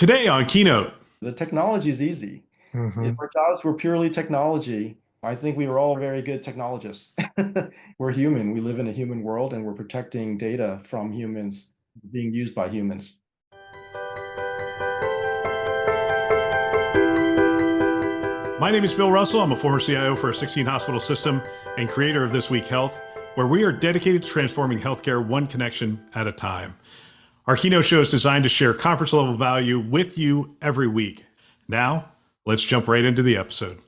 Today on Keynote. The technology is easy. If hmm our jobs were purely technology, I think we were all very good technologists. We're human. We live in a human world and we're protecting data from humans being used by humans. My name is Bill Russell. I'm a former CIO for a 16 hospital system and creator of This Week Health, where we are dedicated to transforming healthcare one connection at a time. Our Keynote show is designed to share conference level value with you every week. Now, let's jump right into the episode.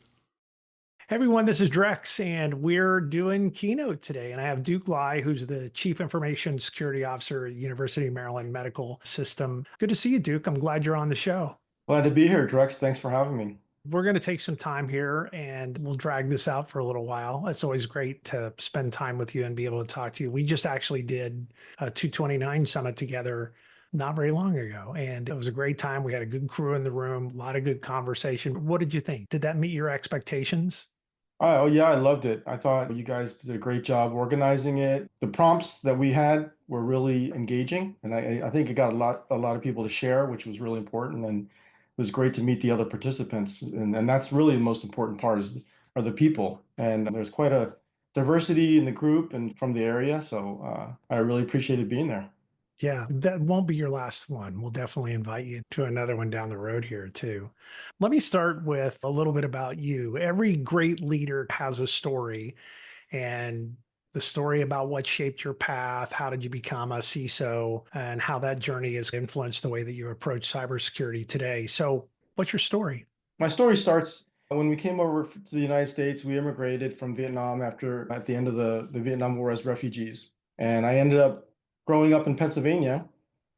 Hey everyone, this is Drex, and we're doing Keynote today. And I have Duc Lai, who's the Chief Information Security Officer at University of Maryland Medical System. Good to see you, Duc. I'm glad you're on the show. Glad to be here, Drex. Thanks for having me. We're going to take some time here and we'll drag this out for a little while. It's always great to spend time with you and be able to talk to you. We just actually did a 229 summit together not very long ago, and it was a great time. We had a good crew in the room, a lot of good conversation. What did you think? Did that meet your expectations? Oh, yeah, I loved it. I thought you guys did a great job organizing it. The prompts that we had were really engaging, and I think it got a lot of people to share, which was really important. And it was great to meet the other participants. And that's really the most important part are the people. And there's quite a diversity in the group and from the area. So I really appreciated being there. Yeah, that won't be your last one. We'll definitely invite you to another one down the road here too. Let me start with a little bit about you. Every great leader has a story, and the story about what shaped your path, how did you become a CISO, and how that journey has influenced the way that you approach cybersecurity today. So, what's your story? My story starts when we came over to the United States. We immigrated from Vietnam at the end of the Vietnam War as refugees. And I ended up growing up in Pennsylvania.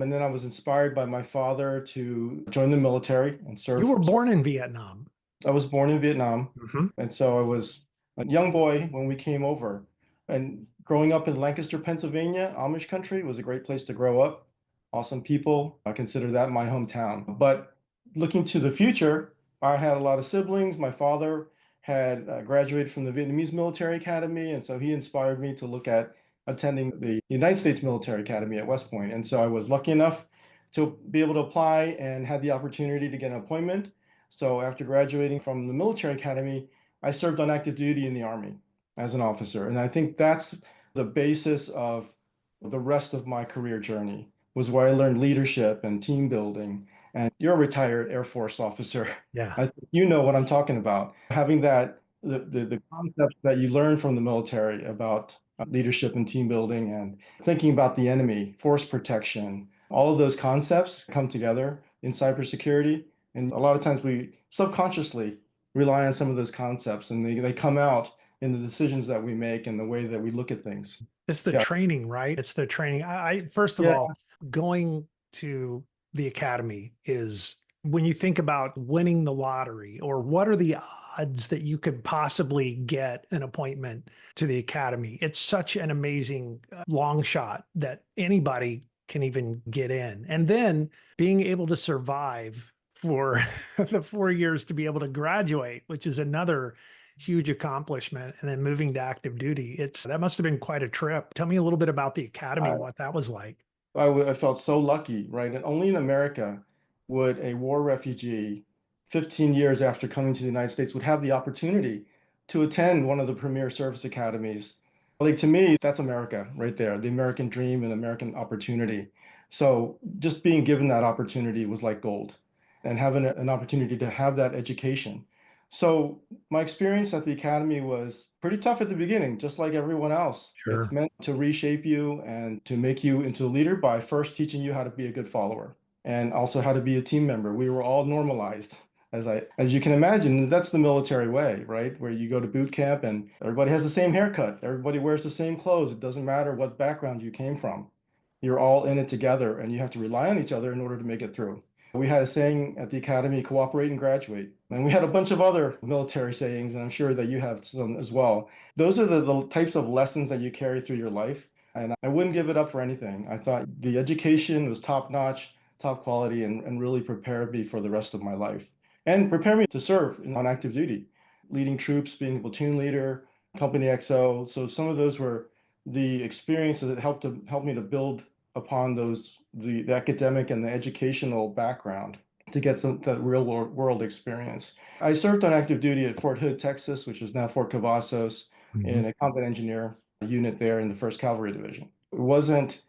And then I was inspired by my father to join the military and You serve. were born in Vietnam. I was born in Vietnam. Mhm. And so I was a young boy when we came over. And growing up in Lancaster, Pennsylvania, Amish country was a great place to grow up. Awesome people. I consider that my hometown. But looking to the future, I had a lot of siblings. My father had graduated from the Vietnamese Military Academy, and so he inspired me to look at attending the United States Military Academy at West Point. And so I was lucky enough to be able to apply and had the opportunity to get an appointment. So after graduating from the military academy, I served on active duty in the Army as an officer. And I think that's the basis of the rest of my career journey, was where I learned leadership and team building. And you're a retired Air Force officer. Yeah. I think you know what I'm talking about. Having the concepts that you learn from the military about leadership and team building and thinking about the enemy, force protection, all of those concepts come together in cybersecurity. And a lot of times we subconsciously rely on some of those concepts, and they come out in the decisions that we make and the way that we look at things. It's the Yeah. training, right? It's the training. I first of Yeah. all, going to the academy is when you think about winning the lottery, or what are the odds that you could possibly get an appointment to the academy. It's such an amazing long shot that anybody can even get in. And then being able to survive for the 4 years to be able to graduate, which is another huge accomplishment, and then moving to active duty. That must have been quite a trip. Tell me a little bit about the academy and I, what that was like. I felt so lucky, right? And only in America would a war refugee, 15 years after coming to the United States, would have the opportunity to attend one of the premier service academies. Like, to me, that's America right there, the American dream and American opportunity. So just being given that opportunity was like gold, and having an opportunity to have that education. So my experience at the academy was pretty tough at the beginning, just like everyone else. It's Sure. meant to reshape you and to make you into a leader by first teaching you how to be a good follower and also how to be a team member. We were all normalized. As you can imagine, that's the military way, right? Where you go to boot camp and everybody has the same haircut, everybody wears the same clothes. It doesn't matter what background you came from. You're all in it together, and you have to rely on each other in order to make it through. We had a saying at the academy: cooperate and graduate. And we had a bunch of other military sayings, and I'm sure that you have some as well. Those are the types of lessons that you carry through your life. And I wouldn't give it up for anything. I thought the education was top notch, top quality, and really prepared me for the rest of my life and prepared me to serve on active duty, leading troops, being a platoon leader, company XO. So some of those were the experiences that helped me to build upon the academic and the educational background to get some that real world experience. I served on active duty at Fort Hood, Texas, which is now Fort Cavazos, in a combat engineer unit there in the 1st Cavalry Division. It wasn't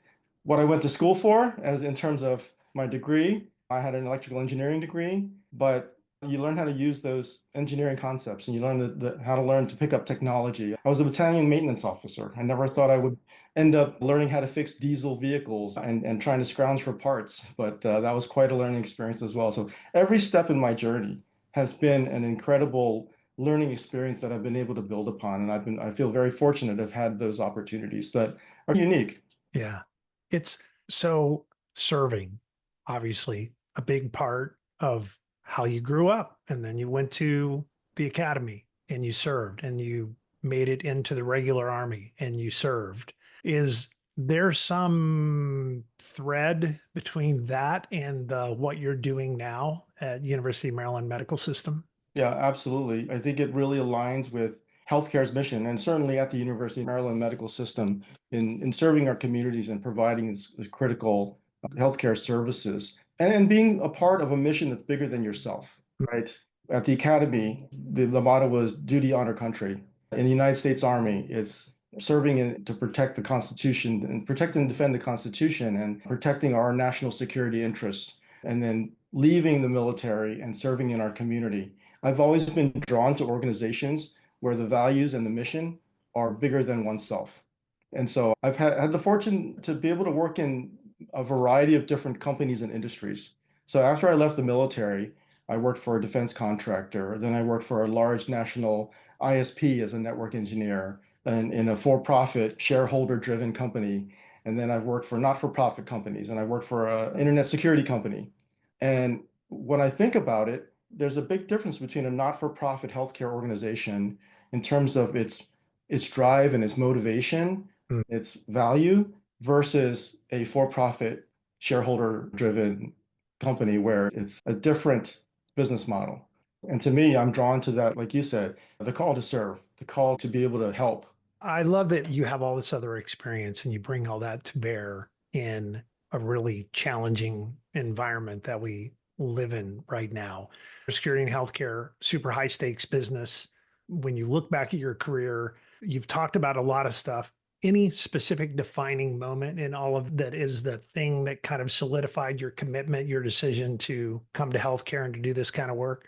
what I went to school for, as in terms of my degree. I had an electrical engineering degree, but you learn how to use those engineering concepts and you learn how to learn to pick up technology. I was a battalion maintenance officer. I never thought I would end up learning how to fix diesel vehicles and trying to scrounge for parts, but that was quite a learning experience as well. So every step in my journey has been an incredible learning experience that I've been able to build upon. And I feel very fortunate to have had those opportunities that are unique. Yeah. It's so serving, obviously, a big part of how you grew up. And then you went to the academy and you served and you made it into the regular army and you served. Is there some thread between that and what you're doing now at University of Maryland Medical System? Yeah, absolutely. I think it really aligns with healthcare's mission, and certainly at the University of Maryland Medical System in serving our communities and providing this critical healthcare services and being a part of a mission that's bigger than yourself, right? At the Academy, the motto was duty, honor, country. In the United States Army, it's to protect the Constitution and protect and defend the Constitution and protecting our national security interests, and then leaving the military and serving in our community. I've always been drawn to organizations where the values and the mission are bigger than oneself. And so I've had the fortune to be able to work in a variety of different companies and industries. So after I left the military, I worked for a defense contractor. Then I worked for a large national ISP as a network engineer and in a for-profit shareholder-driven company. And then I've worked for not-for-profit companies and I worked for an internet security company. And when I think about it, there's a big difference between a not-for-profit healthcare organization in terms of its drive and its motivation, Mm. its value, versus a for-profit shareholder-driven company where it's a different business model. And to me, I'm drawn to that, like you said, the call to serve, the call to be able to help. I love that you have all this other experience and you bring all that to bear in a really challenging environment that we live in right now. Security and healthcare, super high stakes business. When you look back at your career, you've talked about a lot of stuff. Any specific defining moment in all of that is the thing that kind of solidified your commitment, your decision to come to healthcare and to do this kind of work?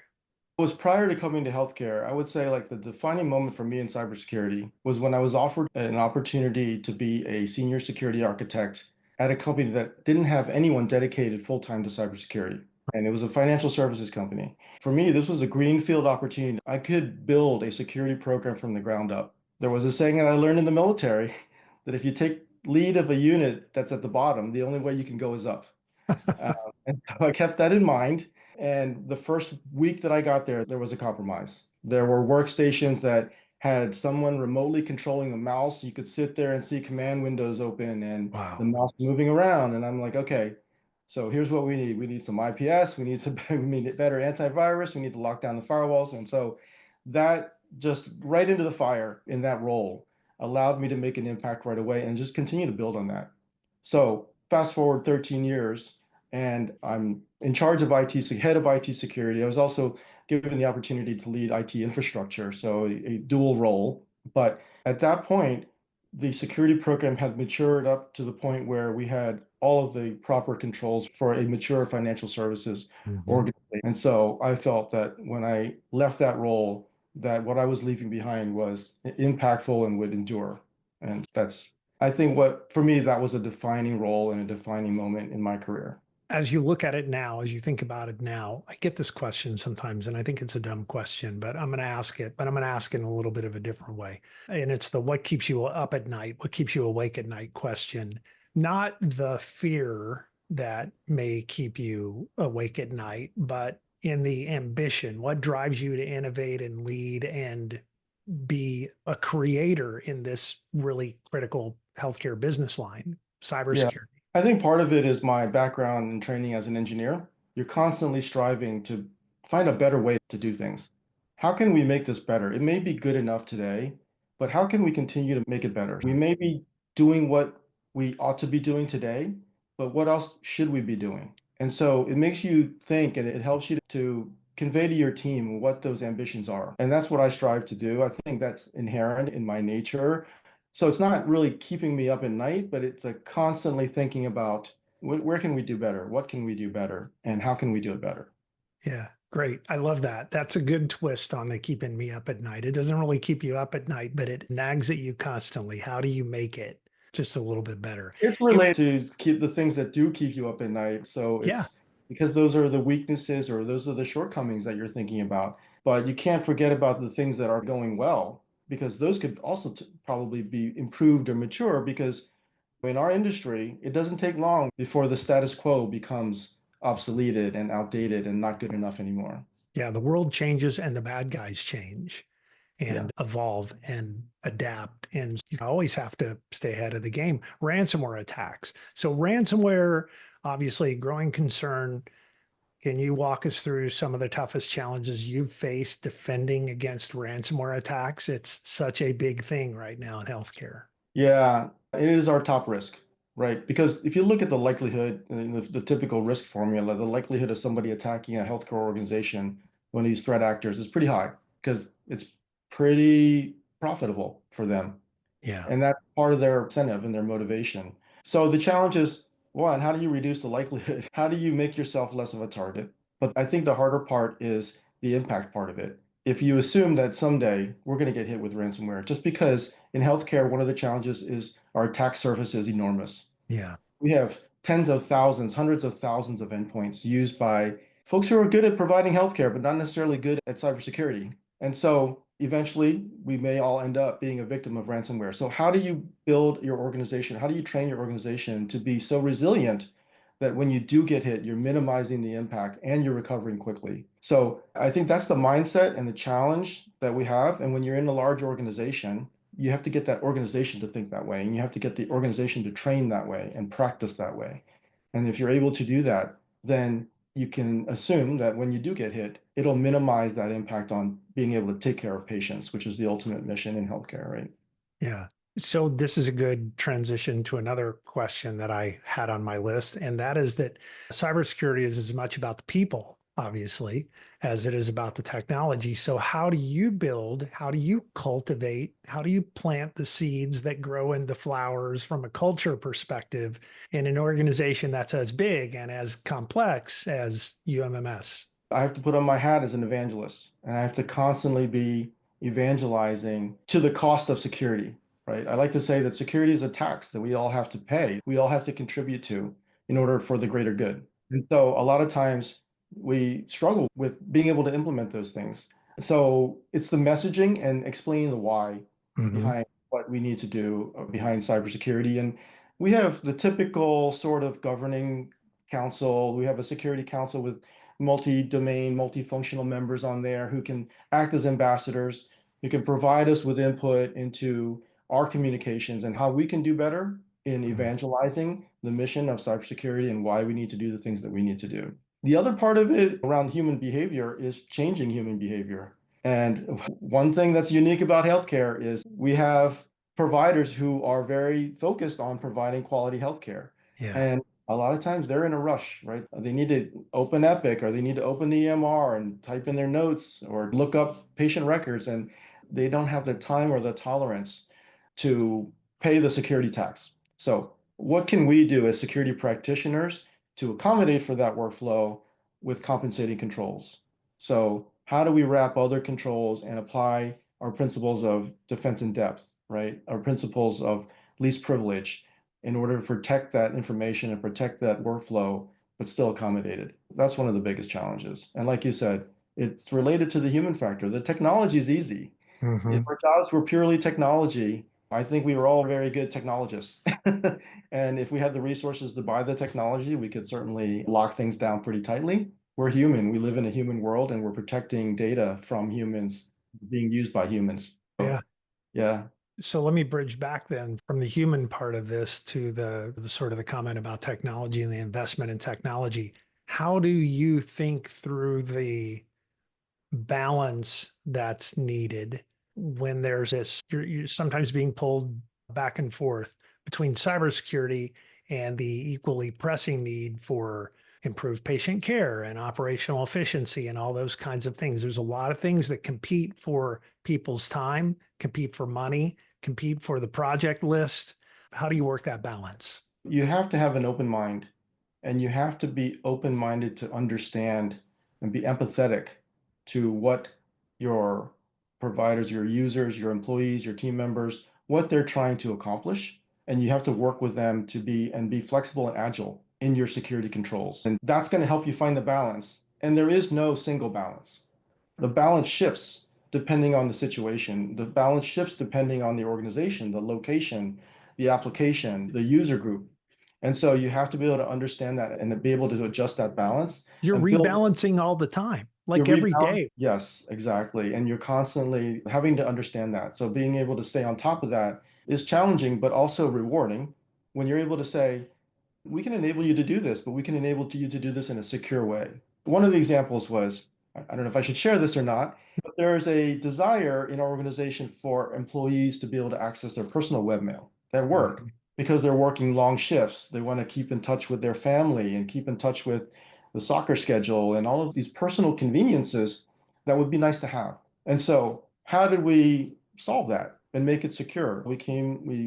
Was prior to coming to healthcare, I would say like the defining moment for me in cybersecurity was when I was offered an opportunity to be a senior security architect at a company that didn't have anyone dedicated full-time to cybersecurity. And it was a financial services company. For me, this was a greenfield opportunity. I could build a security program from the ground up. There was a saying that I learned in the military that if you take lead of a unit that's at the bottom, the only way you can go is up. Uh, and so I kept that in mind. And the first week that I got there, there was a compromise. There were workstations that had someone remotely controlling the mouse. You could sit there and see command windows open and the Wow. mouse moving around. And I'm like, okay, so here's what we need. We need some IPS. We need better antivirus. We need to lock down the firewalls. And so that just right into the fire in that role allowed me to make an impact right away and just continue to build on that. So fast forward 13 years, and I'm in charge of IT, head of IT security. I was also given the opportunity to lead IT infrastructure, so a dual role. But at that point, the security program had matured up to the point where we had all of the proper controls for a mature financial services Mhm. organization. And so I felt that when I left that role, that what I was leaving behind was impactful and would endure. And that's, I think, what for me, that was a defining role and a defining moment in my career. As you look at it now, as you think about it now, I get this question sometimes, and I think it's a dumb question, but I'm going to ask it, but I'm going to ask it in a little bit of a different way. And it's the what keeps you up at night, what keeps you awake at night question, not the fear that may keep you awake at night, but in the ambition, what drives you to innovate and lead and be a creator in this really critical healthcare business line, Yeah, cybersecurity. I think part of it is my background and training as an engineer. You're constantly striving to find a better way to do things. How can we make this better? It may be good enough today, but how can we continue to make it better? We may be doing what we ought to be doing today, but what else should we be doing? And so it makes you think and it helps you to convey to your team what those ambitions are. And that's what I strive to do. I think that's inherent in my nature. So it's not really keeping me up at night, but it's a constantly thinking about where can we do better? What can we do better? And how can we do it better? Yeah, great. I love that. That's a good twist on the keeping me up at night. It doesn't really keep you up at night, but it nags at you constantly. How do you make it just a little bit better? It's Hey, related to keep the things that do keep you up at night. So yeah, it's because those are the weaknesses or those are the shortcomings that you're thinking about. But you can't forget about the things that are going well, because those could also probably be improved or mature. Because in our industry, it doesn't take long before the status quo becomes obsoleted and outdated and not good enough anymore. yeah, the world changes and the bad guys change Yeah. and evolve and adapt. And you always have to stay ahead of the game. Ransomware attacks. So, ransomware, obviously, a growing concern. Can you walk us through some of the toughest challenges you've faced defending against ransomware attacks? It's such a big thing right now in healthcare. Yeah, it is our top risk, right? Because if you look at the likelihood, the typical risk formula, the likelihood of somebody attacking a healthcare organization, one of these threat actors, is pretty high because it's pretty profitable for them. Yeah. And that's part of their incentive and their motivation. So the challenge is, one, how do you reduce the likelihood? How do you make yourself less of a target? But I think the harder part is the impact part of it. If you assume that someday we're going to get hit with ransomware, just because in healthcare, one of the challenges is our attack surface is enormous. Yeah. We have tens of thousands, hundreds of thousands of endpoints used by folks who are good at providing healthcare, but not necessarily good at cybersecurity. And so eventually we may all end up being a victim of ransomware. So how do you build your organization? How do you train your organization to be so resilient that when you do get hit, you're minimizing the impact and you're recovering quickly? So I think that's the mindset and the challenge that we have. And when you're in a large organization, you have to get that organization to think that way, and you have to get the organization to train that way and practice that way. And if you're able to do that, then you can assume that when you do get hit, it'll minimize that impact on being able to take care of patients, which is the ultimate mission in healthcare, right? Yeah. So this is a good transition to another question that I had on my list, and that is that cybersecurity is as much about the people, obviously, as it is about the technology. So how do you build, how do you cultivate, how do you plant the seeds that grow into flowers from a culture perspective in an organization that's as big and as complex as UMMS? I have to put on my hat as an evangelist, and I have to constantly be evangelizing to the cost of security, right? I like to say that security is a tax that we all have to pay, we all have to contribute to in order for the greater good. And so a lot of times we struggle with being able to implement those things. So it's the messaging and explaining the why Hmm. behind what we need to do behind cybersecurity. And we have the typical sort of governing council. We have a security council with multi-domain, multifunctional members on there who can act as ambassadors, who can provide us with input into our communications and how we can do better in evangelizing the mission of cybersecurity and why we need to do the things that we need to do. The other part of it around human behavior is changing human behavior. And one thing that's unique about healthcare is we have providers who are very focused on providing quality healthcare. Yeah. And a lot of times they're in a rush, right? They need to open Epic or they need to open the EMR and type in their notes or look up patient records, and they don't have the time or the tolerance to pay the security tax. So, what can we do as security practitioners to accommodate for that workflow with compensating controls? So, how do we wrap other controls and apply our principles of defense in depth, right? Our principles of least privilege in order to protect that information and protect that workflow, but still accommodate it. That's one of the biggest challenges. And like you said, it's related to the human factor. The technology is easy. If Hmm. our jobs were purely technology, I think we were all very good technologists. And if we had the resources to buy the technology, we could certainly lock things down pretty tightly. We're human. We live in a human world and we're protecting data from humans being used by humans. So, Yeah. yeah. So let me bridge back then from the human part of this to the sort of the comment about technology and the investment in technology. How do you think through the balance that's needed when there's this, you're sometimes being pulled back and forth between cybersecurity and the equally pressing need for improve patient care and operational efficiency and all those kinds of things. There's a lot of things that compete for people's time, compete for money, compete for the project list. How do you work that balance? You have to have an open mind, and you have to be open-minded to understand and be empathetic to what your providers, your users, your employees, your team members, what they're trying to accomplish. And you have to work with them to be flexible and agile in your security controls. And that's going to help you find the balance. And there is no single balance. The balance shifts depending on the situation. The balance shifts depending on the organization, the location, the application, the user group. And so you have to be able to understand that and be able to adjust that balance. You're And build rebalancing all the time, your like every rebalance. day. Yes, exactly. And you're constantly having to understand that. So being able to stay on top of that is challenging, but also rewarding when you're able to say, we can enable you to do this, but we can enable you to do this in a secure way. One of the examples was, I don't know if I should share this or not, but there's a desire in our organization for employees to be able to access their personal webmail at work because they're working long shifts. They want to keep in touch with their family and keep in touch with the soccer schedule and all of these personal conveniences that would be nice to have. And so how did we solve that and make it secure? We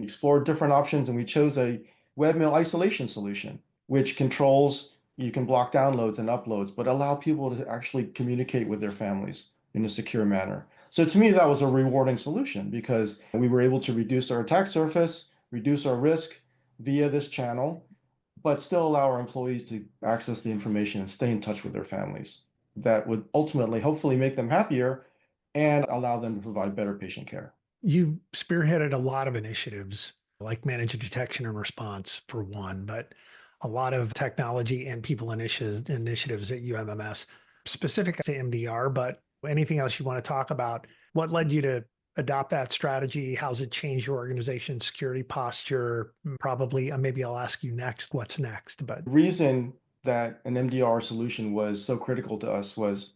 explored different options, and we chose a webmail isolation solution, which controls, you can block downloads and uploads, but allow people to actually communicate with their families in a secure manner. So to me, that was a rewarding solution because we were able to reduce our attack surface, reduce our risk via this channel, but still allow our employees to access the information and stay in touch with their families. That would ultimately, hopefully, make them happier and allow them to provide better patient care. You've spearheaded a lot of initiatives like managed detection and response for one, but a lot of technology and people initiatives at UMMS specific to MDR, but anything else you want to talk about? What led you to adopt that strategy? How's it changed your organization's security posture? Probably, maybe I'll ask you next, what's next? But The reason that an MDR solution was so critical to us was,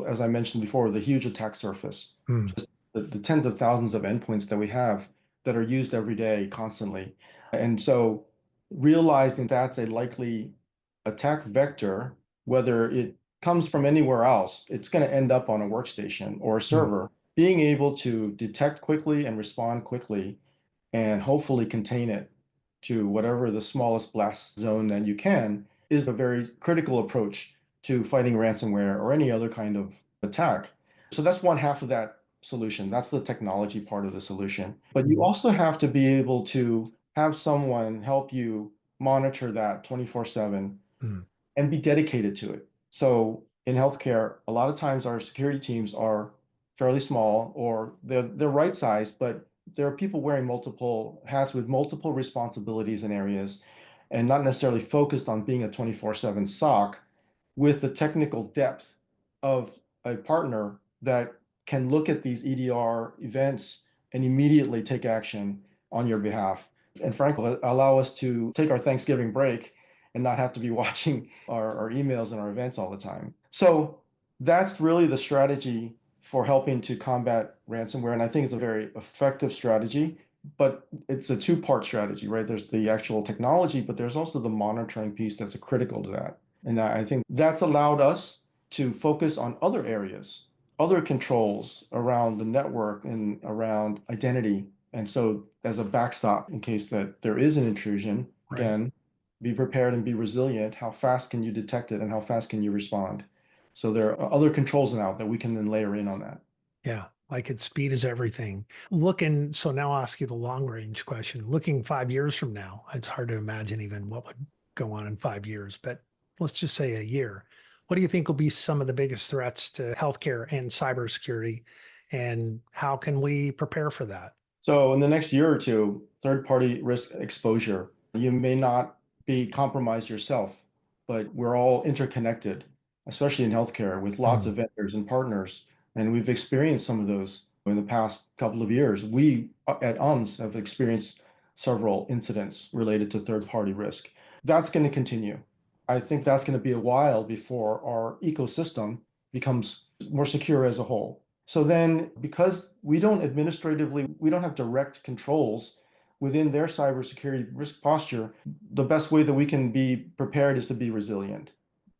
as I mentioned before, the huge attack surface, just the tens of thousands of endpoints that we have that are used every day constantly. And so realizing that's a likely attack vector, whether it comes from anywhere else, it's going to end up on a workstation or a server. Being able to detect quickly and respond quickly and hopefully contain it to whatever the smallest blast zone that you can is a very critical approach to fighting ransomware or any other kind of attack. So that's one half of that solution. That's the technology part of the solution. But you also have to be able to have someone help you monitor that 24/7 and be dedicated to it. So in healthcare, a lot of times our security teams are fairly small or they're right sized, but there are people wearing multiple hats with multiple responsibilities and areas and not necessarily focused on being a 24/7 SOC with the technical depth of a partner that can look at these EDR events and immediately take action on your behalf. And frankly, allow us to take our Thanksgiving break and not have to be watching our emails and our events all the time. So that's really the strategy for helping to combat ransomware. And I think it's a very effective strategy, but it's a two-part strategy, right? There's the actual technology, but there's also the monitoring piece that's critical to that. And I think that's allowed us to focus on other areas, other controls around the network and around identity. And so as a backstop in case that there is an intrusion, again, be prepared and be resilient. How fast can you detect it and how fast can you respond? So there are other controls now that we can then layer in on that. yeah, like its speed is everything. So now I'll ask you the long range question. Looking 5 years from now, it's hard to imagine even what would go on in 5 years, but let's just say a year. What do you think will be some of the biggest threats to healthcare and cybersecurity, and how can we prepare for that? So in the next year or two, third-party risk exposure, you may not be compromised yourself, but we're all interconnected, especially in healthcare with lots of vendors and partners. And we've experienced some of those in the past couple of years. We at UMS have experienced several incidents related to third-party risk. That's going to continue. I think that's going to be a while before our ecosystem becomes more secure as a whole. So then, because we don't have direct controls within their cybersecurity risk posture, the best way that we can be prepared is to be resilient.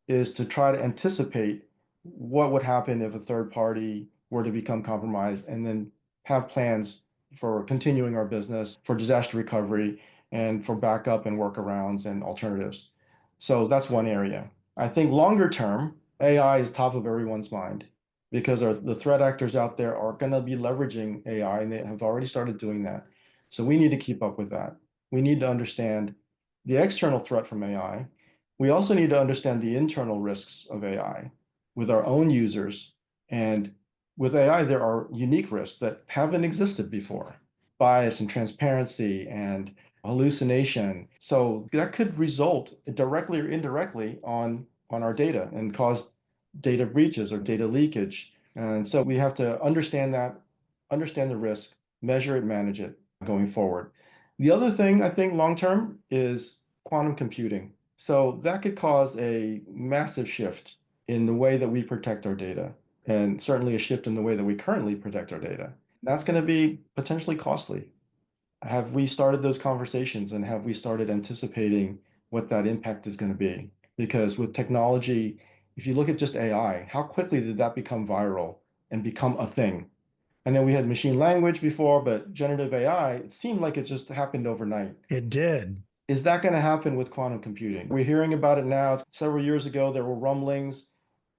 is to try to anticipate what would happen if a third party were to become compromised, and then have plans for continuing our business, for disaster recovery, and for backup and workarounds and alternatives. So that's one area. I think longer term, AI is top of everyone's mind because the threat actors out there are going to be leveraging AI, and they have already started doing that. So we need to keep up with that. We need to understand the external threat from AI. We also need to understand the internal risks of AI with our own users. And with AI, there are unique risks that haven't existed before: bias and transparency and hallucination. So that could result directly or indirectly on our data and cause data breaches or data leakage. And so we have to understand that, understand the risk, measure it, manage it going forward. The other thing I think long term is quantum computing. So that could cause a massive shift in the way that we protect our data, and certainly a shift in the way that we currently protect our data. That's going to be potentially costly. Have we started those conversations, and have we started anticipating what that impact is going to be? Because with technology, if you look at just AI, how quickly did that become viral and become a thing? And then we had machine language before, but generative AI, it seemed like it just happened overnight. It did. Is that going to happen with quantum computing? We're hearing about it now. Several years ago, there were rumblings,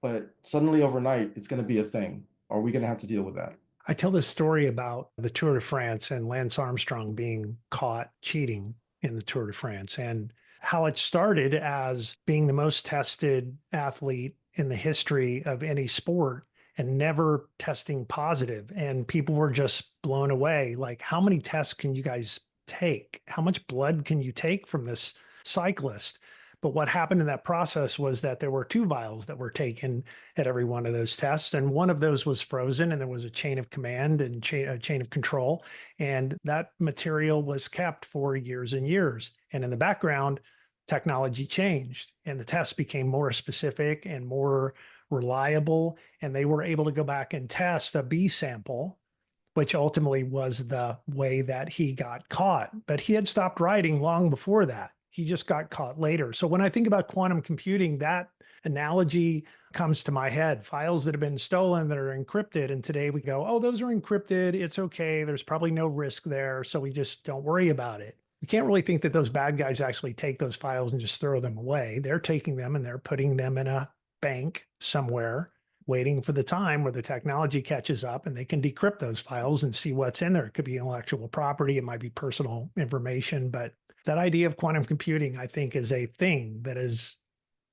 but suddenly overnight, it's going to be a thing. Are we going to have to deal with that? I tell this story about the Tour de France and Lance Armstrong being caught cheating in the Tour de France, and how it started as being the most tested athlete in the history of any sport and never testing positive. And people were just blown away. Like, how many tests can you guys take? How much blood can you take from this cyclist? But what happened in that process was that there were 2 vials that were taken at every one of those tests. And one of those was frozen, and there was a chain of command and a chain of control. And that material was kept for years and years. And in the background, technology changed, and the tests became more specific and more reliable. And they were able to go back and test a B sample, which ultimately was the way that he got caught. But he had stopped writing long before that. He just got caught later. So when I think about quantum computing, that analogy comes to my head. Files that have been stolen that are encrypted. And today we go, oh, those are encrypted. It's okay. There's probably no risk there. So we just don't worry about it. We can't really think that those bad guys actually take those files and just throw them away. They're taking them and they're putting them in a bank somewhere, waiting for the time where the technology catches up and they can decrypt those files and see what's in there. It could be intellectual property. It might be personal information, but that idea of quantum computing, I think, is a thing that is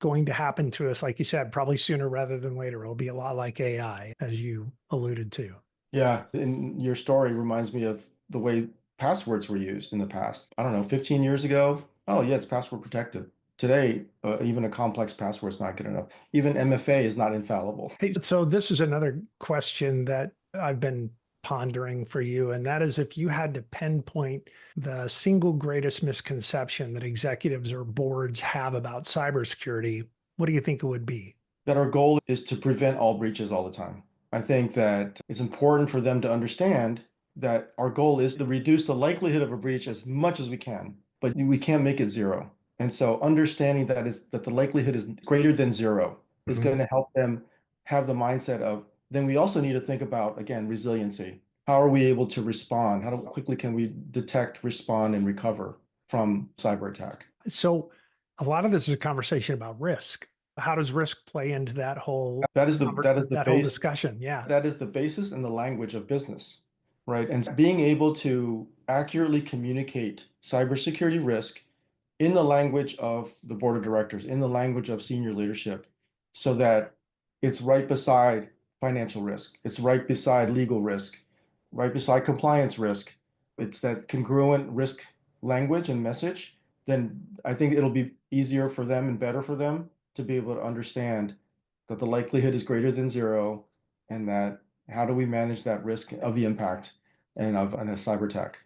going to happen to us, like you said, probably sooner rather than later. It'll be a lot like AI, as you alluded to. Yeah, and your story reminds me of the way passwords were used in the past. I don't know, 15 years ago. Oh, yeah, it's password protected. Today, even a complex password is not good enough. Even MFA is not infallible. Hey, so this is another question that I've been pondering for you, and that is, if you had to pinpoint the single greatest misconception that executives or boards have about cybersecurity, what do you think it would be? That our goal is to prevent all breaches all the time. I think that it's important for them to understand that our goal is to reduce the likelihood of a breach as much as we can, but we can't make it zero. And so understanding that the likelihood is greater than zero is going to help them have the mindset of, then we also need to think about, again, resiliency. How are we able to respond? How quickly can we detect, respond, and recover from cyber attack? So a lot of this is a conversation about risk. How does risk play into that whole whole discussion? Yeah. That is the basis and the language of business, right? And being able to accurately communicate cybersecurity risk in the language of the board of directors, in the language of senior leadership, so that it's right beside financial risk, it's right beside legal risk, right beside compliance risk. It's that congruent risk language and message. Then I think it'll be easier for them and better for them to be able to understand that the likelihood is greater than zero, and that how do we manage that risk of the impact and of a cyber attack.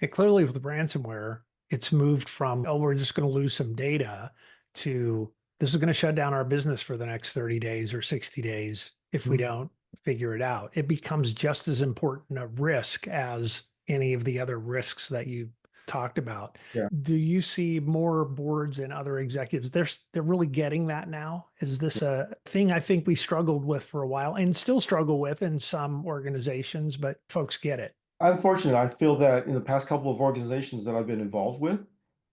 And clearly with ransomware, it's moved from, oh, we're just going to lose some data, to this is going to shut down our business for the next 30 days or 60 days if we don't figure it out. It becomes just as important a risk as any of the other risks that you talked about. Yeah. Do you see more boards and other executives? They're really getting that now. Is this a thing I think we struggled with for a while and still struggle with in some organizations, but folks get it? I'm fortunate. I feel that in the past couple of organizations that I've been involved with,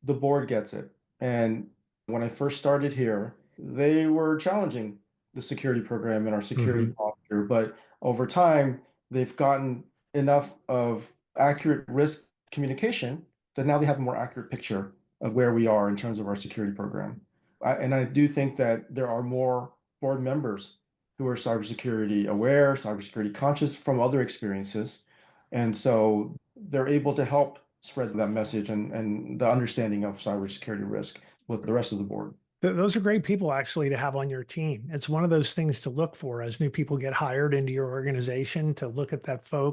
the board gets it. And when I first started here, they were challenging the security program and our security Hmm. posture. But over time, they've gotten enough of accurate risk communication that now they have a more accurate picture of where we are in terms of our security program. And I do think that there are more board members who are cybersecurity aware, cybersecurity conscious from other experiences. And so they're able to help spread that message and the understanding of cybersecurity risk with the rest of the board. Those are great people actually to have on your team. It's one of those things to look for as new people get hired into your organization, to look at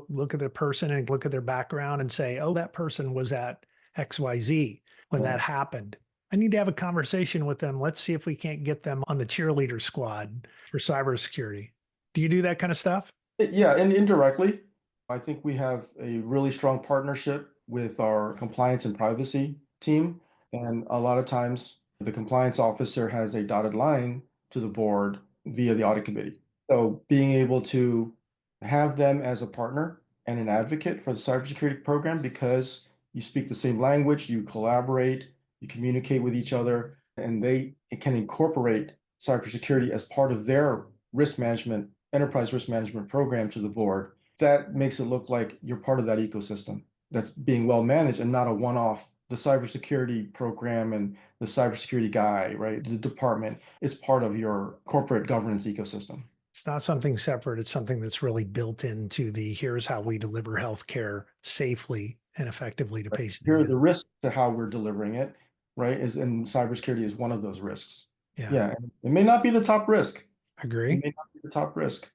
look at the person and look at their background and say, oh, that person was at XYZ when Yeah. that happened. I need to have a conversation with them. Let's see if we can't get them on the cheerleader squad for cybersecurity. Do you do that kind of stuff? Yeah, and indirectly, I think we have a really strong partnership with our compliance and privacy team. And a lot of times, the compliance officer has a dotted line to the board via the audit committee. So being able to have them as a partner and an advocate for the cybersecurity program because you speak the same language, you collaborate, you communicate with each other, and they can incorporate cybersecurity as part of their risk management enterprise risk management program to the board, that makes it look like you're part of that ecosystem that's being well managed and not a one-off. The cybersecurity program and the cybersecurity guy, right? The department is part of your corporate governance ecosystem. It's not something separate. It's something that's really built into here's how we deliver healthcare safely and effectively to patients. Here are the risks to how we're delivering it, right? And cybersecurity is one of those risks. Yeah, And it may not be the top risk. It agree. may not be the top risk.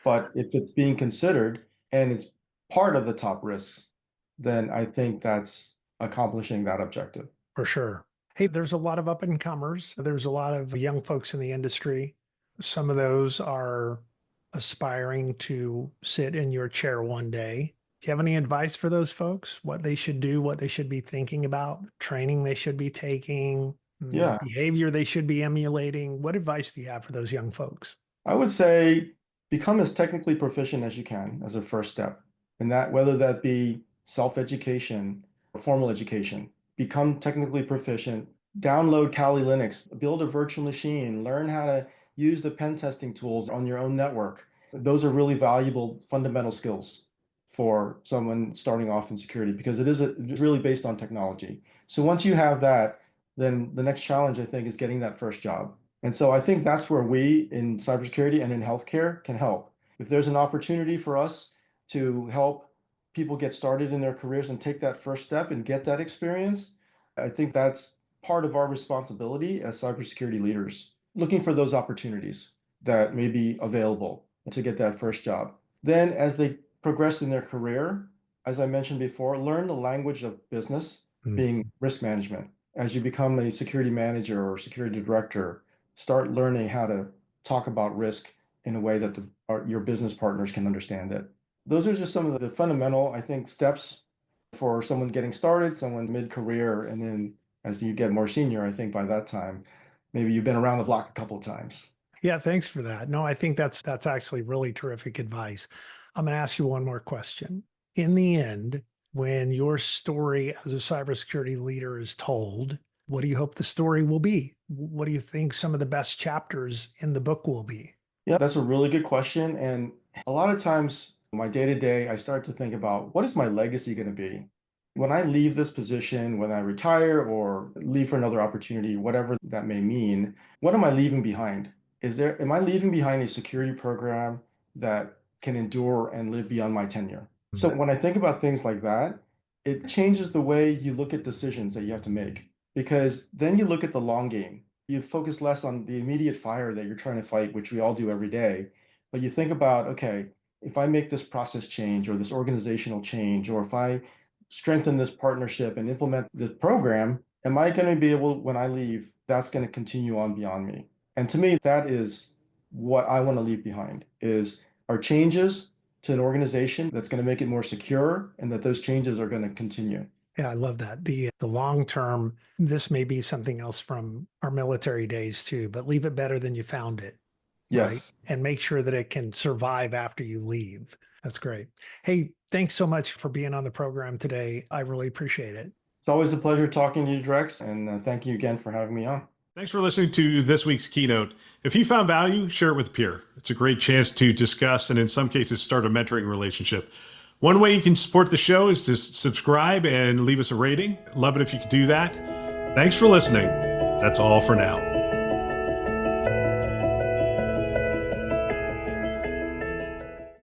But if it's being considered and it's part of the top risks, then I think that's accomplishing that objective. For sure. Hey, there's a lot of up and comers. There's a lot of young folks in the industry. Some of those are aspiring to sit in your chair one day. Do you have any advice for those folks? What they should do, what they should be thinking about, training they should be taking, Yeah, behavior they should be emulating? What advice do you have for those young folks? I would say become as technically proficient as you can as a first step. And that whether that be self-education or formal education, become technically proficient, download Kali Linux, build a virtual machine, learn how to use the pen testing tools on your own network. Those are really valuable fundamental skills for someone starting off in security because it's really based on technology. So once you have that, then the next challenge I think is getting that first job. And so I think that's where we in cybersecurity and in healthcare can help. If there's an opportunity for us to help people get started in their careers and take that first step and get that experience, I think that's part of our responsibility as cybersecurity leaders, looking for those opportunities that may be available to get that first job. Then, as they progress in their career, as I mentioned before, learn the language of business, being risk management. As you become a security manager or security director, start learning how to talk about risk in a way that your business partners can understand it. Those are just some of the fundamental, I think, steps for someone getting started, someone mid-career, and then as you get more senior, I think by that time, maybe you've been around the block a couple of times. Yeah, thanks for that. No, I think that's actually really terrific advice. I'm going to ask you one more question. In the end, when your story as a cybersecurity leader is told, what do you hope the story will be? What do you think some of the best chapters in the book will be? Yeah, that's a really good question. And a lot of times, my day to day, I start to think about what is my legacy going to be? When I leave this position, when I retire or leave for another opportunity, whatever that may mean, what am I leaving behind? Am I leaving behind a security program that can endure and live beyond my tenure? So when I think about things like that, it changes the way you look at decisions that you have to make because then you look at the long game. You focus less on the immediate fire that you're trying to fight, which we all do every day. But you think about, okay, if I make this process change or this organizational change, or if I strengthen this partnership and implement this program, am I going to be able, when I leave, that's going to continue on beyond me? And to me, that is what I want to leave behind is our changes to an organization that's going to make it more secure and that those changes are going to continue. Yeah, I love that. The long term, this may be something else from our military days too, but leave it better than you found it, right? Yes. And make sure that it can survive after you leave. That's great. Hey, thanks so much for being on the program today. I really appreciate it. It's always a pleasure talking to you, Drex, and thank you again for having me on. Thanks for listening to this week's keynote. If you found value, share it with a peer. It's a great chance to discuss and in some cases start a mentoring relationship. One way you can support the show is to subscribe and leave us a rating. Love it if you could do that. Thanks for listening. That's all for now.